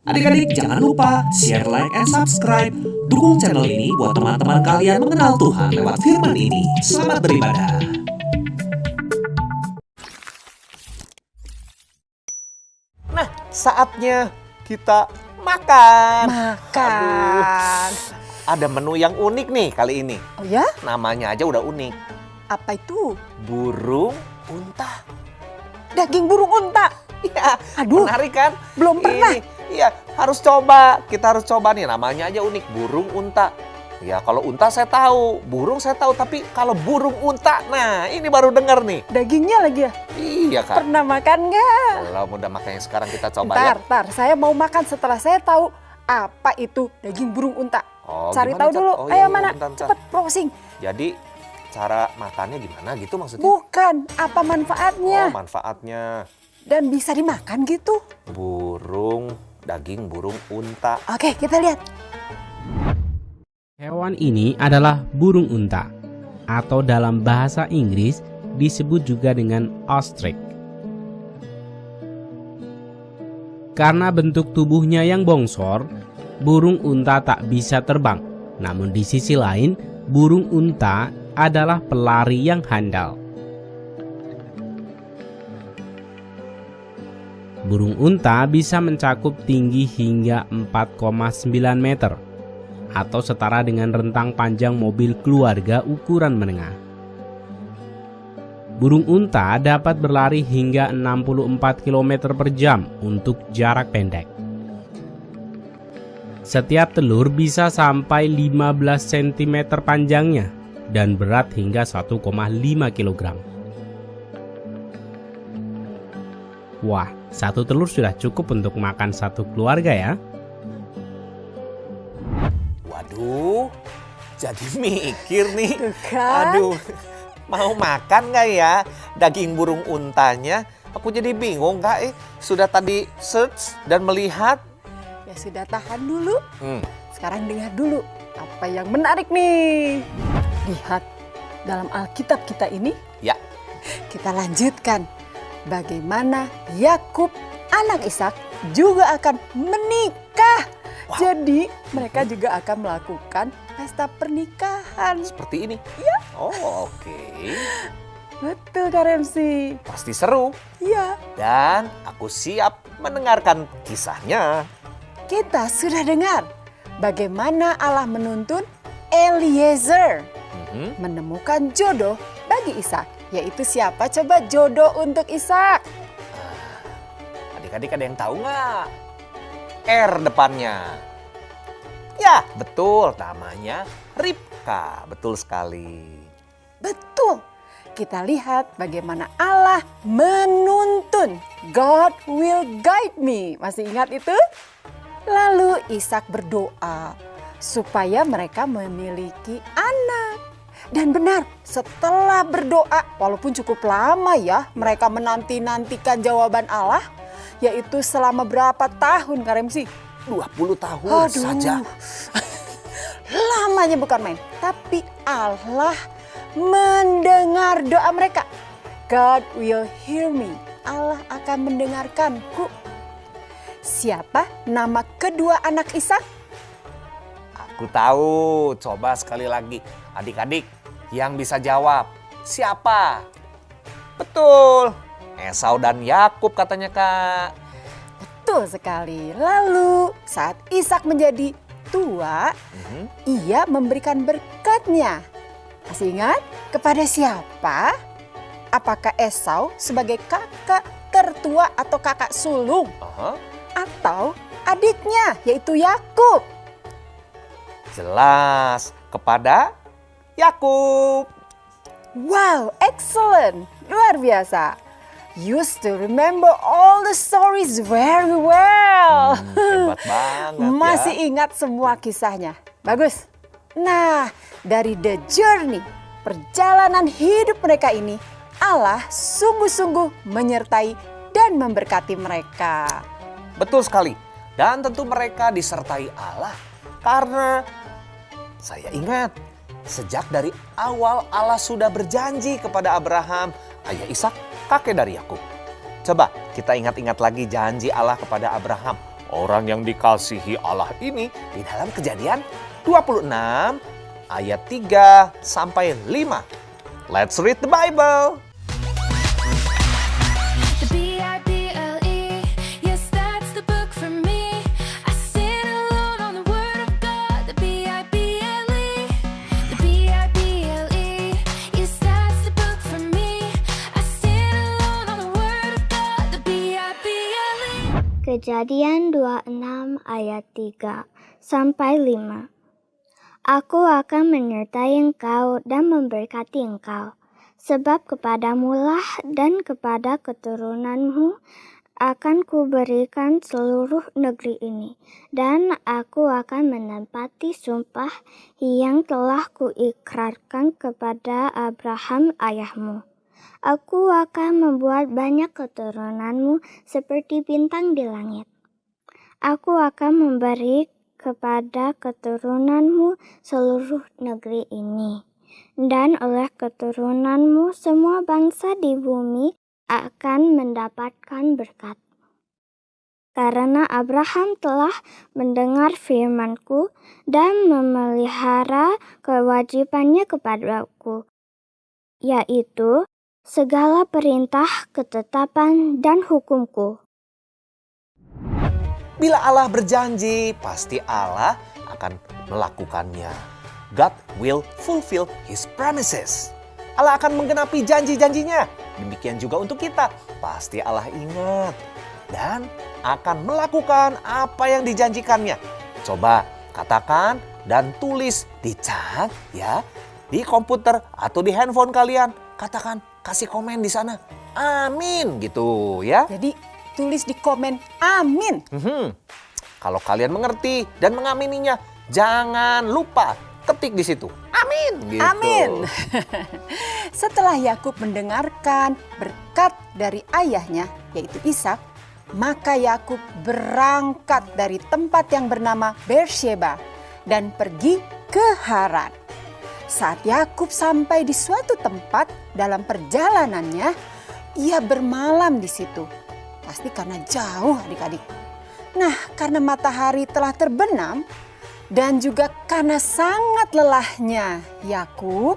Adik-adik jangan lupa share, like, and subscribe. Dukung channel ini buat teman-teman kalian mengenal Tuhan lewat firman ini. Selamat beribadah. Nah, saatnya kita makan. Makan. Ada menu yang unik nih kali ini. Oh ya? Namanya aja udah unik. Apa itu? Burung unta. Daging burung unta. Iya, Aduh, menarik kan? belum pernah. Iya, harus coba. Kita harus coba nih, namanya aja unik, burung unta. Ya, kalau unta saya tahu, burung saya tahu, tapi kalau burung unta, nah ini baru dengar nih. Dagingnya lagi ya? Iya, Kak. Pernah makan nggak? Kalau udah makanya sekarang kita coba ya. Ntar, saya mau makan setelah saya tahu apa itu daging burung unta. Oh, Cari gimana, tahu Cat? dulu. Oh, Ayo iya, mana? bentar, bentar. Cepet browsing. Jadi cara makannya gimana gitu maksudnya? Bukan, apa manfaatnya? Oh, manfaatnya. Dan bisa dimakan gitu. Daging burung unta. Oke, kita lihat. Hewan ini adalah burung unta, atau dalam bahasa Inggris disebut juga dengan ostrich. Karena bentuk tubuhnya yang bongsor, burung unta tak bisa terbang. Namun di sisi lain, burung unta adalah pelari yang handal. Burung unta bisa mencakup tinggi hingga 4,9 meter atau setara dengan rentang panjang mobil keluarga ukuran menengah. Burung unta dapat berlari hingga 64 km per jam untuk jarak pendek. Setiap telur bisa sampai 15 cm panjangnya dan berat hingga 1,5 kg. Wah, satu telur sudah cukup untuk makan satu keluarga ya. Waduh, jadi mikir nih. Tuh kan? Aduh, mau makan nggak ya daging burung untanya? Aku jadi bingung, Kak. Sudah tadi search dan melihat. Ya sudah, tahan dulu. Hmm. Sekarang dengar dulu apa yang menarik nih. Lihat dalam Alkitab kita ini. Ya. Kita lanjutkan. Bagaimana Yakub anak Ishak juga akan menikah. Wow. Jadi mereka juga akan melakukan pesta pernikahan. Seperti ini? Iya. Oh, oke. Betul, Kak Remsi. Pasti seru. Iya. Dan aku siap mendengarkan kisahnya. Kita sudah dengar bagaimana Allah menuntun Eliezer menemukan jodoh bagi Ishak. Yaitu siapa coba jodoh untuk Ishak? Adik-adik ada yang tahu nggak? R depannya. Ya, betul. Namanya Ribka. Betul sekali. Betul. Kita lihat bagaimana Allah menuntun. God will guide me. Masih ingat itu? Lalu Ishak berdoa supaya mereka memiliki anak. Dan benar, setelah berdoa, walaupun cukup lama ya, mereka menanti-nantikan jawaban Allah, yaitu selama berapa tahun, Kak Remsi? 20 tahun Aduh, saja. lamanya bukan main. Tapi Allah mendengar doa mereka. God will hear me. Allah akan mendengarkanku. Siapa nama kedua anak Ishak? Aku tahu. Coba sekali lagi. Adik-adik yang bisa jawab. Siapa? Betul. Esau dan Yakub katanya, Kak. Betul sekali. Lalu saat Ishak menjadi tua, ia memberikan berkatnya. Masih ingat? Kepada siapa? Apakah Esau sebagai kakak tertua atau kakak sulung? Atau adiknya yaitu Yakub? Jelas, kepada Yakub. Wow, excellent. Luar biasa. You still remember all the stories very well. Hebat banget ya. Masih ingat semua kisahnya. Bagus. Nah, dari the journey, perjalanan hidup mereka ini, Allah sungguh-sungguh menyertai dan memberkati mereka. Betul sekali. Dan tentu mereka disertai Allah. Karena saya ingat, sejak dari awal Allah sudah berjanji kepada Abraham, ayah Ishak, kakek dari Yakub. Coba kita ingat-ingat lagi janji Allah kepada Abraham. orang yang dikasihi Allah ini di dalam Kejadian 26 ayat 3 sampai 5. Let's read the Bible. The Bible, yes, that's the book for me. I stand alone on the word of God. The Bible, yes, that's the book for me. I stand alone on the word of God. The Bible. Kejadian 26 ayat 3 sampai 5. Aku akan menyertai engkau dan memberkati engkau, sebab kepadamulah dan kepada keturunanmu akan kuberikan seluruh negeri ini, dan aku akan menepati sumpah yang telah kuikrarkan kepada Abraham ayahmu. Aku akan membuat banyak keturunanmu seperti bintang di langit. Aku akan memberi kepada keturunanmu seluruh negeri ini, dan oleh keturunanmu semua bangsa di bumi akan mendapatkan berkat. Karena Abraham telah mendengar firman-Ku dan memelihara kewajibannya kepadaku, yaitu segala perintah, ketetapan, dan hukum-Ku. Bila Allah berjanji, pasti Allah akan melakukannya. God will fulfill His promises. Allah akan menggenapi janji-janjinya. Demikian juga untuk kita. Pasti Allah ingat dan akan melakukan apa yang dijanjikannya. Coba katakan dan tulis di cat ya, di komputer atau di handphone kalian. Katakan, kasih komen di sana. Amin gitu ya. Jadi tulis di komen amin. Kalau kalian mengerti dan mengamininya, jangan lupa ketik di situ. Amin. Gitu. Amin. Setelah Yakub mendengarkan berkat dari ayahnya, yaitu Ishak, maka Yakub berangkat dari tempat yang bernama Beersheba dan pergi ke Haran. Saat Yakub sampai di suatu tempat dalam perjalanannya, ia bermalam di situ. Pasti karena jauh adik-adik. Nah, karena matahari telah terbenam dan juga karena sangat lelahnya Yakub,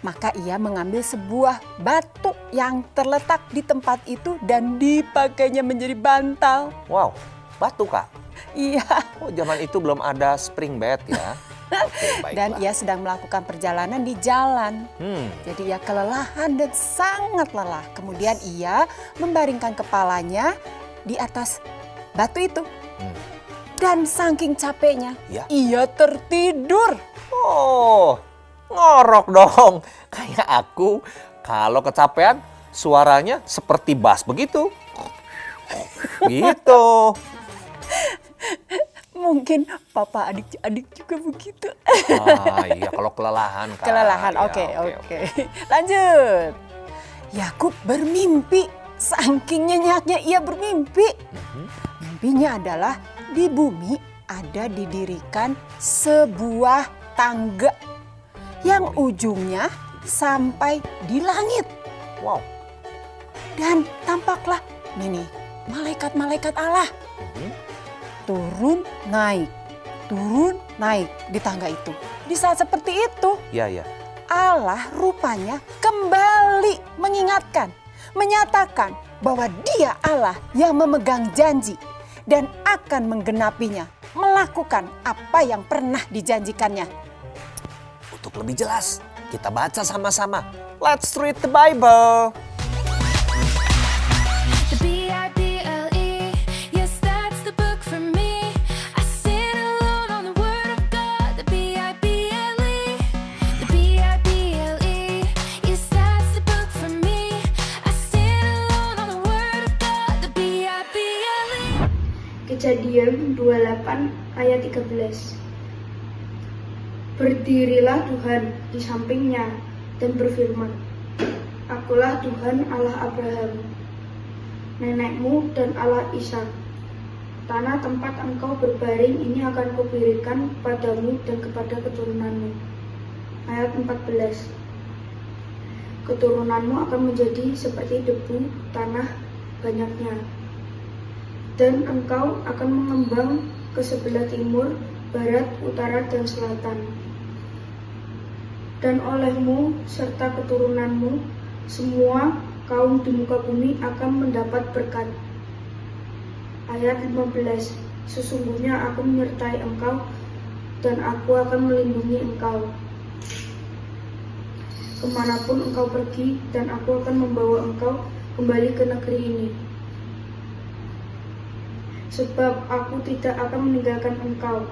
maka ia mengambil sebuah batu yang terletak di tempat itu dan dipakainya menjadi bantal. Wow, batu Kak? Iya. Oh, zaman itu belum ada spring bed ya. Oke, baiklah. Dan ia sedang melakukan perjalanan di jalan. Jadi ia kelelahan dan sangat lelah. Kemudian ia membaringkan kepalanya di atas batu itu. Dan saking capeknya, Ya. ia tertidur. Oh, ngorok dong. Kayak aku kalau kecapean suaranya seperti bass begitu. Gitu. Mungkin papa adik-adik juga begitu. Ah iya, kalau kelelahan Kak. Kelelahan, Ya, oke. Lanjut. Yakub bermimpi. Saking nyenyaknya ia bermimpi. Mimpinya adalah di bumi ada didirikan sebuah tangga yang ujungnya sampai di langit. Wow. Dan tampaklah nih malaikat-malaikat Allah turun naik di tangga itu. Di saat seperti itu Iya. Allah rupanya kembali mengingatkan, menyatakan bahwa Dia Allah yang memegang janji dan akan menggenapinya, melakukan apa yang pernah dijanjikannya. Untuk lebih jelas, kita baca sama-sama. Let's read the Bible. The Bible, yes, that's the book for me. I stand alone on the word of God. The Bible, yes, that's the book for me. I stand alone on the word of God. The Bible. Kejadian 28 ayat 13. Berdirilah Tuhan di sampingnya dan berfirman, Akulah Tuhan Allah Abraham, nenekmu dan Allah Ishak. Tanah tempat engkau berbaring ini akan kuberikan padamu dan kepada keturunanmu. Ayat 14. Keturunanmu akan menjadi seperti debu tanah banyaknya. dan engkau akan mengembang ke sebelah timur, barat, utara, dan selatan. Dan olehmu serta keturunanmu, semua kaum di muka bumi akan mendapat berkat. Ayat 15, sesungguhnya aku menyertai engkau dan aku akan melindungi engkau kemanapun engkau pergi, dan aku akan membawa engkau kembali ke negeri ini. Sebab aku tidak akan meninggalkan engkau,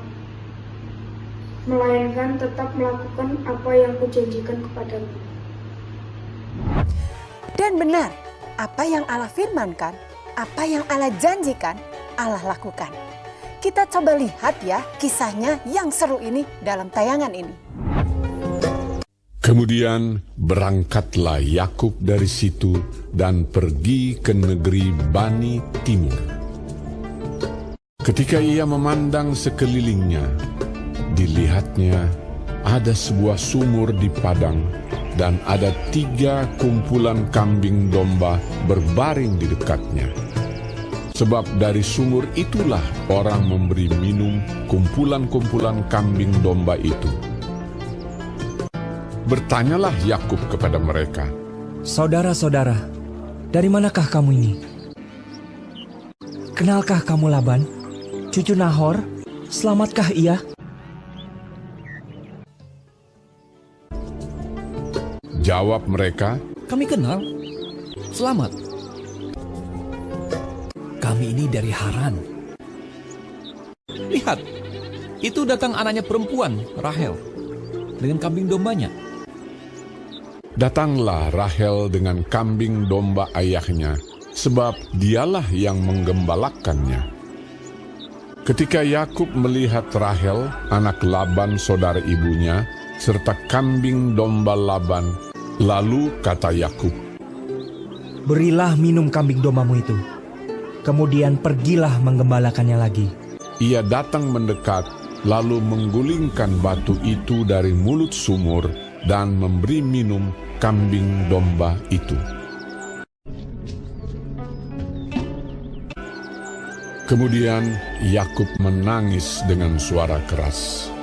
melainkan tetap melakukan apa yang kujanjikan kepadamu. Dan benar, apa yang Allah firmankan, apa yang Allah janjikan, Allah lakukan. Kita coba lihat ya kisahnya yang seru ini dalam tayangan ini. Kemudian berangkatlah Yakub dari situ dan pergi ke negeri Bani Timur. Ketika ia memandang sekelilingnya, dilihatnya ada sebuah sumur di padang dan ada 3 kumpulan kambing domba berbaring di dekatnya. Sebab dari sumur itulah orang memberi minum kumpulan-kumpulan kambing domba itu. Bertanyalah Yakub kepada mereka, "Saudara-saudara, dari manakah kamu ini? Kenalkah kamu Laban, cucu Nahor? Selamatkah ia?" Jawab mereka, "Kami kenal. Selamat. Kami ini dari Haran. Lihat, itu datang anaknya perempuan, Rahel, dengan kambing dombanya." Datanglah Rahel dengan kambing domba ayahnya, sebab dialah yang menggembalakannya. Ketika Yakub melihat Rahel, anak Laban saudara ibunya, serta kambing domba Laban, lalu kata Yakub, "Berilah minum kambing dombamu itu, kemudian pergilah menggembalakannya lagi." Ia datang mendekat, lalu menggulingkan batu itu dari mulut sumur dan memberi minum kambing domba itu. Kemudian Yakub menangis dengan suara keras.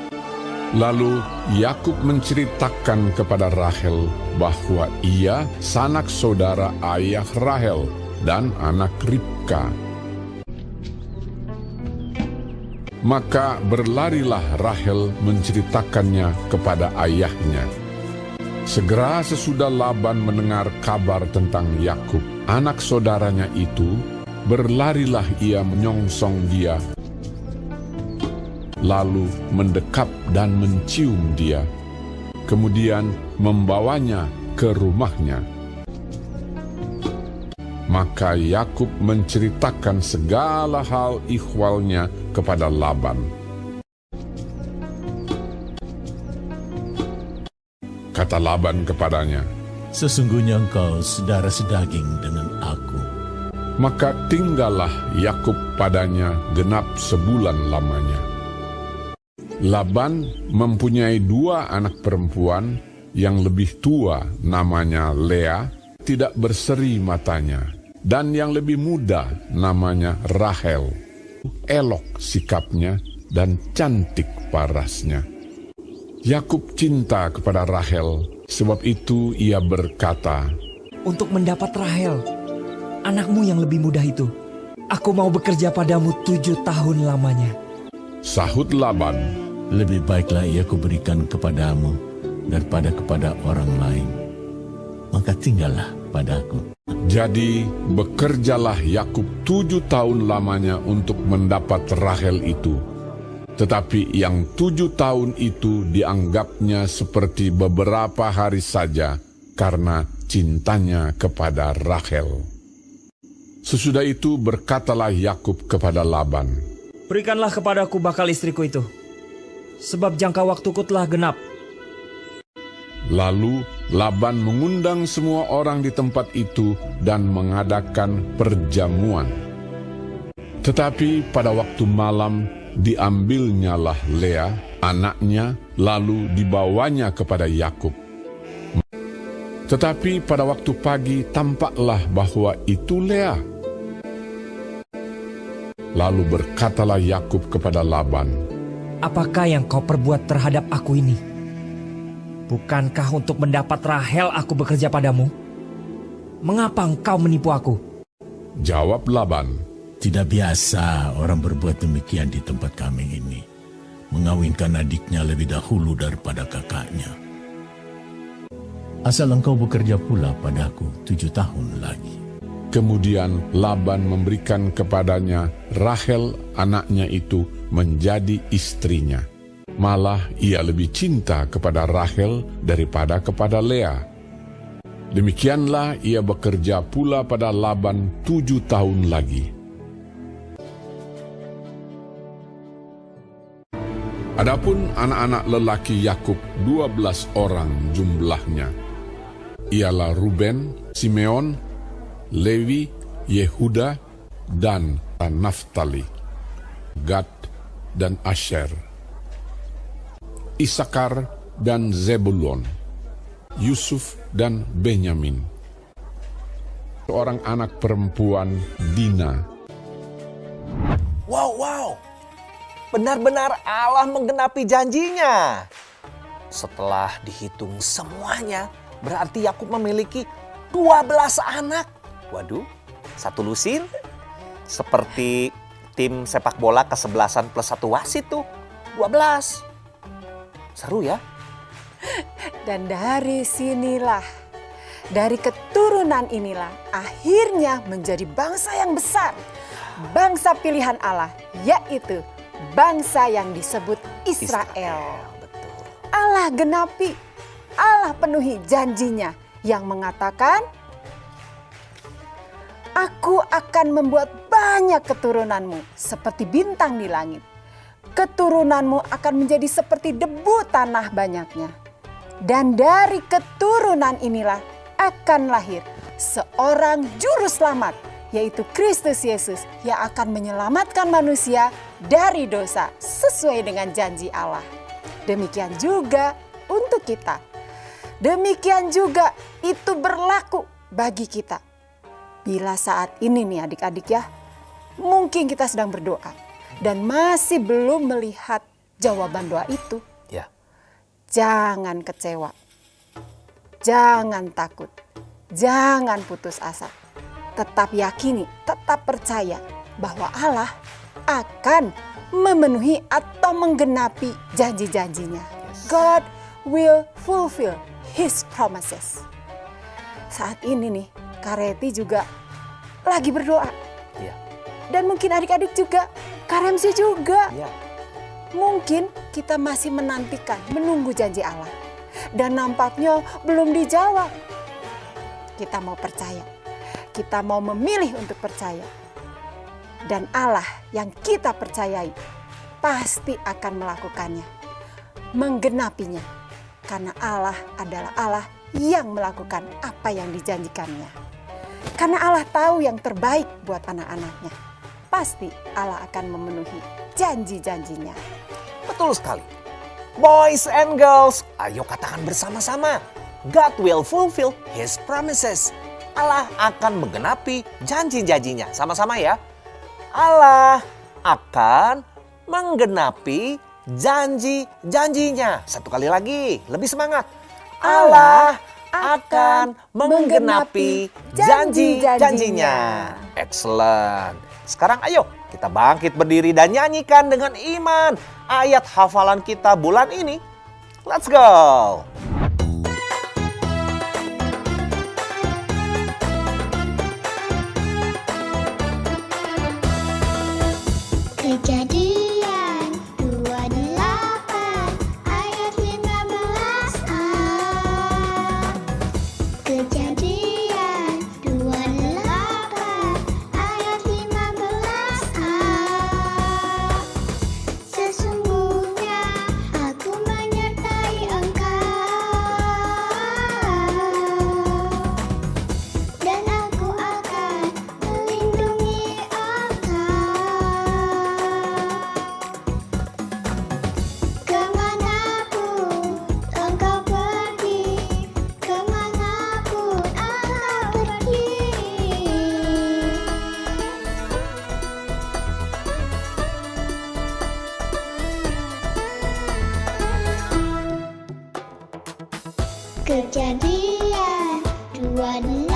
Lalu Yakub menceritakan kepada Rahel bahwa ia sanak saudara ayah Rahel dan anak Ribka. Maka berlarilah Rahel menceritakannya kepada ayahnya. Segera sesudah Laban mendengar kabar tentang Yakub, anak saudaranya itu, berlarilah ia menyongsong dia, lalu mendekap dan mencium dia, kemudian membawanya ke rumahnya. Maka Yakub menceritakan segala hal ihwalnya kepada Laban. Kata Laban kepadanya, "Sesungguhnya engkau saudara sedaging dengan aku." Maka tinggallah Yakub padanya genap sebulan lamanya. Laban mempunyai 2 anak perempuan, yang lebih tua namanya Lea, tidak berseri matanya, dan yang lebih muda namanya Rahel, elok sikapnya dan cantik parasnya. Yakub cinta kepada Rahel, sebab itu ia berkata, "Untuk mendapat Rahel, anakmu yang lebih muda itu, aku mau bekerja padamu 7 tahun lamanya." Sahut Laban, "Lebih baiklah ia kuberikan kepadamu daripada kepada orang lain. Maka tinggallah padaku." Jadi bekerjalah Yakub 7 tahun lamanya untuk mendapat Rahel itu. Tetapi yang 7 tahun itu dianggapnya seperti beberapa hari saja karena cintanya kepada Rahel. Sesudah itu berkatalah Yakub kepada Laban, "Berikanlah kepadaku bakal istriku itu, sebab jangka waktuku telah genap." Lalu Laban mengundang semua orang di tempat itu dan mengadakan perjamuan. Tetapi pada waktu malam diambilnyalah Lea, anaknya, lalu dibawanya kepada Yakub. Tetapi pada waktu pagi tampaklah bahwa itu Lea. Lalu berkatalah Yakub kepada Laban, Apakah yang kau perbuat terhadap aku ini? Bukankah untuk mendapat Rahel aku bekerja padamu? Mengapa engkau menipu aku? Jawab Laban, Tidak biasa orang berbuat demikian di tempat kami ini. Mengawinkan adiknya lebih dahulu daripada kakaknya. Asal engkau bekerja pula padaku 7 tahun lagi. Kemudian Laban memberikan kepadanya Rahel anaknya itu menjadi istrinya. Malah ia lebih cinta kepada Rahel daripada kepada Lea. Demikianlah ia bekerja pula pada Laban 7 tahun lagi. Adapun anak-anak lelaki Yakub 12 orang jumlahnya. Ialah Ruben, Simeon, Lewi, Yehuda, dan Naftali, Gad dan Asher, Isakar dan Zebulon, Yusuf dan Benyamin. Seorang anak perempuan Dina. Wow. Benar-benar Allah menggenapi janjinya. Setelah dihitung semuanya, berarti Yakub memiliki 12 anak. Waduh, satu lusin. Seperti tim sepak bola kesebelasan plus 1 wasit tuh. 12. Seru ya? Dan dari sinilah, dari keturunan inilah akhirnya menjadi bangsa yang besar. Bangsa pilihan Allah, yaitu bangsa yang disebut Israel. Betul. Allah genapi, Allah penuhi janjinya yang mengatakan, Aku akan membuat banyak keturunanmu seperti bintang di langit. Keturunanmu akan menjadi seperti debu tanah banyaknya. Dan dari keturunan inilah akan lahir seorang juru selamat, yaitu Kristus Yesus yang akan menyelamatkan manusia dari dosa sesuai dengan janji Allah. Demikian juga untuk kita. Demikian juga itu berlaku bagi kita. Bila saat ini nih adik-adik ya, mungkin kita sedang berdoa dan masih belum melihat jawaban doa itu. Ya. Jangan kecewa, jangan takut, jangan putus asa. Tetap yakini, tetap percaya bahwa Allah akan memenuhi atau menggenapi janji-janjinya. God will fulfill His promises. Saat ini nih, Kareti juga lagi berdoa. Ya. Dan mungkin adik-adik juga, Karemsi juga. Ya. Mungkin kita masih menantikan, menunggu janji Allah. Dan nampaknya belum dijawab. Kita mau percaya. Kita mau memilih untuk percaya. Dan Allah yang kita percayai pasti akan melakukannya. Menggenapinya. Karena Allah adalah Allah yang melakukan apa yang dijanjikannya. Karena Allah tahu yang terbaik buat anak-anaknya. Pasti Allah akan memenuhi janji-janjinya. Betul sekali. Boys and girls, ayo katakan bersama-sama. God will fulfill His promises. Allah akan menggenapi janji-janjinya. Sama-sama ya. Allah akan menggenapi janji-janjinya. Satu kali lagi, lebih semangat. Allah akan menggenapi janji-janjinya. Excellent. Sekarang ayo kita bangkit berdiri dan nyanyikan dengan iman ayat hafalan kita bulan ini. Let's go. Kejadian 28 ayat 15a. Kejadian 28 ayat 15a. Sesungguhnya aku menyertai engkau Kejadian 28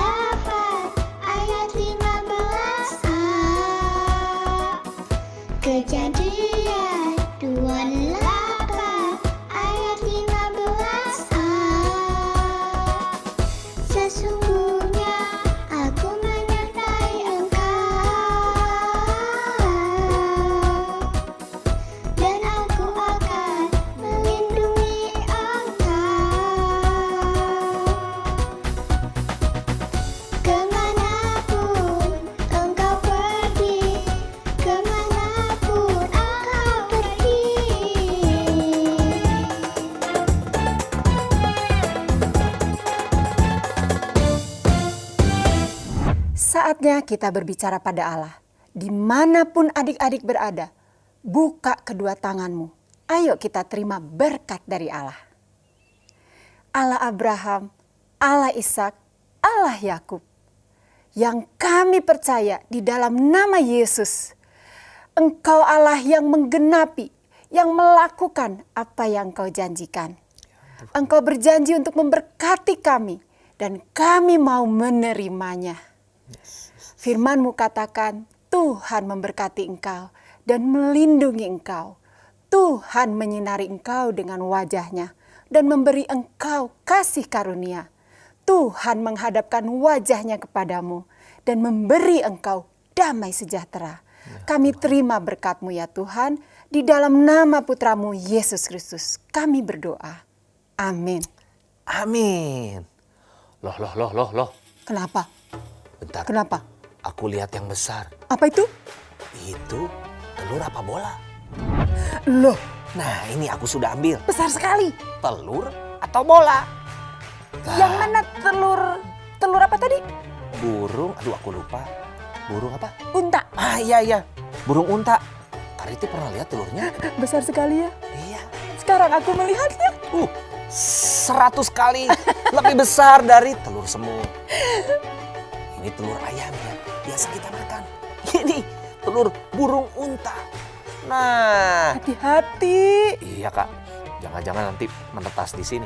ayat 15a. Kejadian 28 ayat 15a. Sesungguhnya aku menyertai engkau, dan aku akan melindungi engkau. Kemanapun engkau pergi, kemanapun engkau pergi. Saatnya kita berbicara pada Allah. Dimanapun adik-adik berada, buka kedua tanganmu. Ayo kita terima berkat dari Allah. Allah Abraham, Allah Ishak, Allah Yakub. Yang kami percaya di dalam nama Yesus. Engkau Allah yang menggenapi, yang melakukan apa yang Engkau janjikan. Engkau berjanji untuk memberkati kami dan kami mau menerimanya. Firman-Mu katakan, Tuhan memberkati engkau dan melindungi engkau. Tuhan menyinari engkau dengan wajah-Nya dan memberi engkau kasih karunia. Tuhan menghadapkan wajah-Nya kepadamu dan memberi engkau damai sejahtera. Kami terima berkat-Mu ya Tuhan, di dalam nama Putra-Mu Yesus Kristus kami berdoa. Amin. Amin. Loh. Kenapa? Bentar. Kenapa? Aku lihat yang besar. Apa itu? Itu telur apa bola? Loh, Nah, ini aku sudah ambil. besar sekali. Telur atau bola? Yang mana telur apa tadi? Burung, aduh aku lupa. Burung apa? Unta. Ah iya. Burung unta. Kariti pernah lihat telurnya? Besar sekali ya. Iya. Sekarang aku melihatnya. 100 kali lebih besar dari telur semut. Ini telur ayam ya, biasa kita makan. Ini telur burung unta. Nah, Hati-hati. iya Kak, jangan-jangan nanti menetas di sini.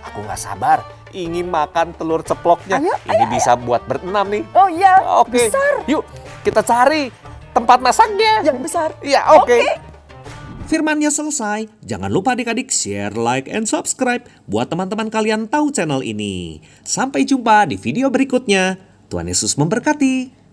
Aku nggak sabar, ingin makan telur ceploknya. Ini bisa buat berenam nih. Oh iya, Oke, besar. yuk kita cari tempat masaknya. Yang besar. Iya, oke. Firmannya selesai, jangan lupa adik-adik share, like, and subscribe buat teman-teman kalian tahu channel ini. Sampai jumpa di video berikutnya. Tuhan Yesus memberkati.